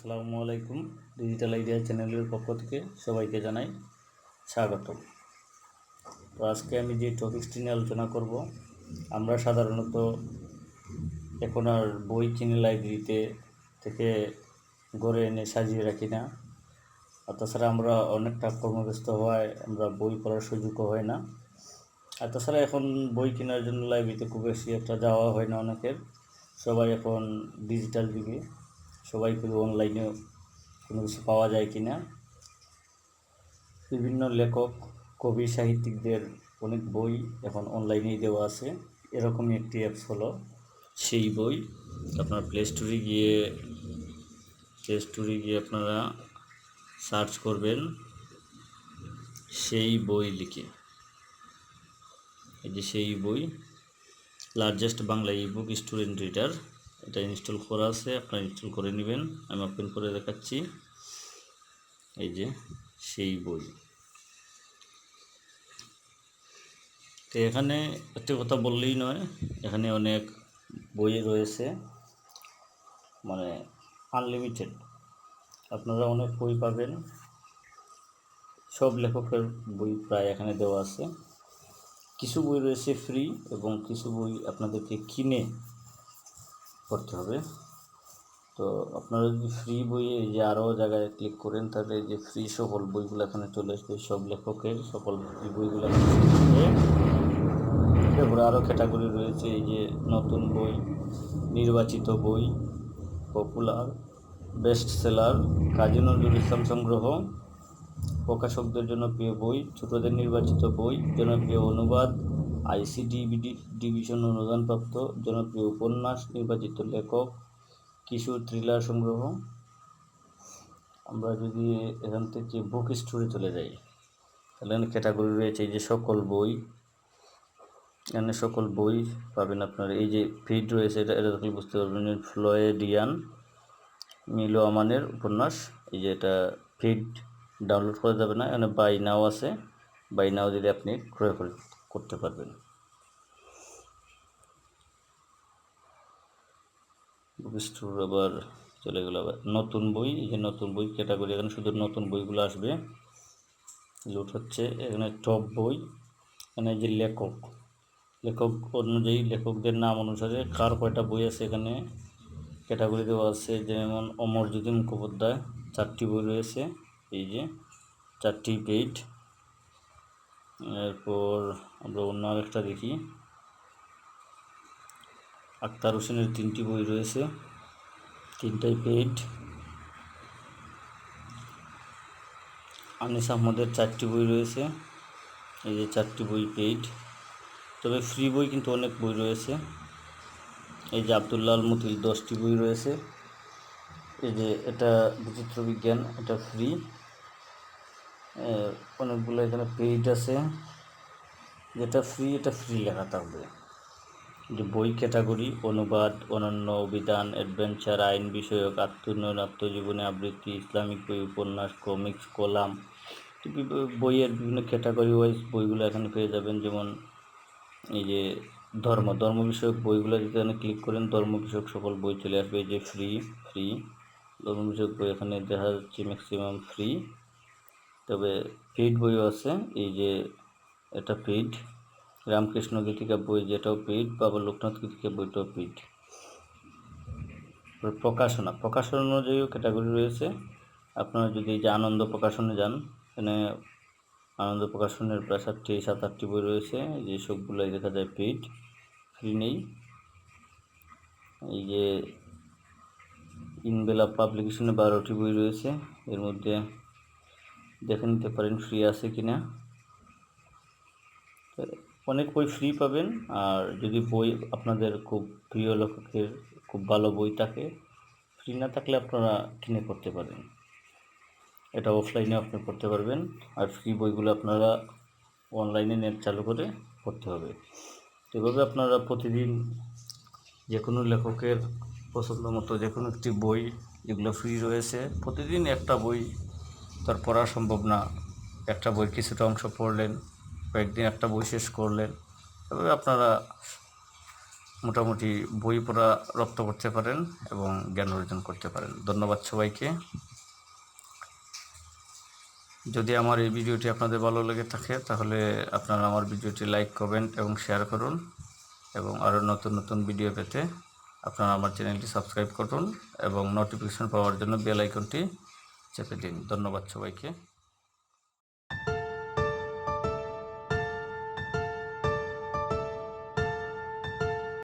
আসসালামু আলাইকুম। Digital idea চ্যানেলের পক্ষ থেকে সবাইকে জানাই স্বাগতম। তো আজকে আমি যে টপিকসটি নিয়ে আলোচনা করব, আমরা সাধারণত এখন আর বই কিনে লাইব্রেরিতে থেকে গড়ে এনে সাজিয়ে রাখি না। আর তাছাড়া আমরা অনেকটা কর্মব্যস্ত হওয়ায় আমরা বই পড়ার সুযোগও হয় না। আর তাছাড়া এখন বই কেনার জন্য লাইব্রেরিতে খুব বেশি একটা যাওয়া হয় না অনেকের। সবাই এখন ডিজিটাল যুগে, সবাই শুধু অনলাইনে কোনো কিছু পাওয়া যায় কি না। বিভিন্ন লেখক, কবি, সাহিত্যিকদের অনেক বই এখন অনলাইনেই দেওয়া আছে। এরকমই একটি অ্যাপস হলো সেই বই। আপনার প্লে স্টোরে গিয়ে আপনারা সার্চ করবেন সেই বই লিখে। এই যে সেই বই, largest Bangla ebook student reader, এটা ইনস্টল করা আছে, আপনারা ইনস্টল করে নেবেন। আমি ওপেন করে দেখাচ্ছি। এই যে সেই বই। তো এখানে একটি কথা বললেই নয়, এখানে অনেক বই রয়েছে, মানে আনলিমিটেড। আপনারা অনেক বই পাবেন, সব লেখকের বই প্রায় এখানে দেওয়া আছে। কিছু বই রয়েছে ফ্রি এবং কিছু বই আপনাদেরকে কিনে পড়তে হবে। তো আপনারা যদি ফ্রি বইয়ে এই যে আরও জায়গায় ক্লিক করেন, তাহলে এই যে ফ্রি সকল বইগুলো এখানে চলে আসবে, সব লেখকের সকল ফ্রি বইগুলো এরপরে আরও ক্যাটাগরি রয়েছে। এই যে নতুন বই, নির্বাচিত বই, popular, best seller, Kazi Nazrul Islam সংগ্রহ, প্রকাশকদের জন্য প্রিয় বই, ছোটদের নির্বাচিত বই, জনপ্রিয় অনুবাদ, আইসিডিবি ডিভিশন অনুদানপ্রাপ্ত, জনপ্রিয় উপন্যাস, নির্বাচিত লেখক, কিশোর থ্রিলার সংগ্রহ। আমরা যদি এখান থেকে বুক স্টোরে চলে যাই, তাহলে এখানে ক্যাটাগরি রয়েছে। এই যে সকল বই, এখানে সকল বই পাবেন আপনার। এই যে ফিড রয়েছে, এটা দেখলে বুঝতে পারবেন ফ্লয়েডিয়ান মিলো আমানের উপন্যাস। এই যে এটা ফিড ডাউনলোড করা যাবে না, এখানে বাই নাও আছে। বাই নাও দিলে আপনি ক্রয় করতে পারবেন। বুক স্টোর আবার চলে গেল। আবার নতুন বই, এই যে নতুন বই ক্যাটাগরি, এখানে শুধু নতুন বইগুলো আসবে, লুট হচ্ছে। এখানে টপ বই, এখানে যে লেখক অনুযায়ী, লেখকদের নাম অনুসারে কার কয়টা বই আছে এখানে ক্যাটাগরি দেওয়া আছে। যেমন অমরজ্যোতি মুখোপাধ্যায় 4টি বই রয়েছে, এই যে 4টি পেইড। এরপর আমরা অন্য আরেকটা দেখি, আক্তার হোসেনের 3টি বই রয়েছে, 3টাই পেইড। আনিস আহমদের 4টি বই রয়েছে, এই যে 4টি বই পেইড। তবে ফ্রি বই কিন্তু অনেক বই রয়েছে। এই যে আব্দুল্লাহ আল মুতিল 10টি বই রয়েছে। এই যে এটা বিচিত্র বিজ্ঞান, এটা ফ্রি। অনেকগুলো এখানে পেইড আছে। যেটা ফ্রি, এটা ফ্রি লেখা থাকবে। যে বই ক্যাটাগরি, অনুবাদ, অনন্য, অভিধান, অ্যাডভেঞ্চার, আইন বিষয়ক, আত্মোন্নয়ন, আত্মজীবনী, আবৃত্তি, ইসলামিক বই, উপন্যাস, কমিক্স, কলাম, বইয়ের বিভিন্ন ক্যাটাগরি ওয়াইজ বইগুলো এখানে পেয়ে যাবেন। যেমন এই যে ধর্ম বিষয়ক বইগুলো যদি এখানে ক্লিক করেন, ধর্ম বিষয়ক সকল বই চলে আসবে। এই যে ফ্রি ধর্ম বিষয়ক বই এখানে দেখা যাচ্ছে ম্যাক্সিমাম ফ্রি। তবে পেইড বইও আছে, এই যে এটা পেইড। রামকৃষ্ণ গীতিকা বই, যেটাও পেইড। বাবা লোকনাথ গীতিকা বইটাও পেইড। প্রকাশনা অনুযায়ীও ক্যাটাগরি রয়েছে। আপনারা যদি এই যে আনন্দ প্রকাশনে যান, এখানে আনন্দ প্রকাশনের প্রায় 7-8টি বই রয়েছে, যে সবগুলোই দেখা যায় পেইড, ফ্রি নেই। এই যে ইনবেলা পাবলিকেশনে 12টি বই রয়েছে, এর মধ্যে দেখে নিতে পারেন ফ্রি আছে কিনা। অনেক বই ফ্রি পাবেন। আর যদি বই আপনাদের খুব প্রিয় লেখকের খুব ভালো বই থাকে, ফ্রি না থাকলে আপনারা কিনে পড়তে পারেন। এটা অফলাইনে আপনি পড়তে পারবেন। আর ফ্রি বইগুলো আপনারা অনলাইনে নেট চালু করে পড়তে হবে। এভাবে আপনারা প্রতিদিন যে কোনো লেখকের পছন্দ মতো যে কোনো একটি বই, যেগুলো ফ্রি রয়েছে, প্রতিদিন একটা বই তার পড়া সম্ভব না। একটা বই কিছুটা অংশ পড়লেন, কয়েকদিন একটা বই শেষ করলেন, এভাবে আপনারা মোটামুটি বই পড়া রপ্ত করতে পারেন এবং জ্ঞান অর্জন করতে পারেন। ধন্যবাদ সবাইকে। যদি আমার এই ভিডিওটি আপনাদের ভালো লেগে থাকে তাহলে আপনারা আমার ভিডিওটি লাইক, কমেন্ট এবং শেয়ার করুন, এবং আরও নতুন নতুন ভিডিও পেতে আপনারা আমার চ্যানেলটি সাবস্ক্রাইব করুন এবং নোটিফিকেশন পাওয়ার জন্য বেল আইকনটি চেপে দিন। ধন্যবাদ সবাইকে।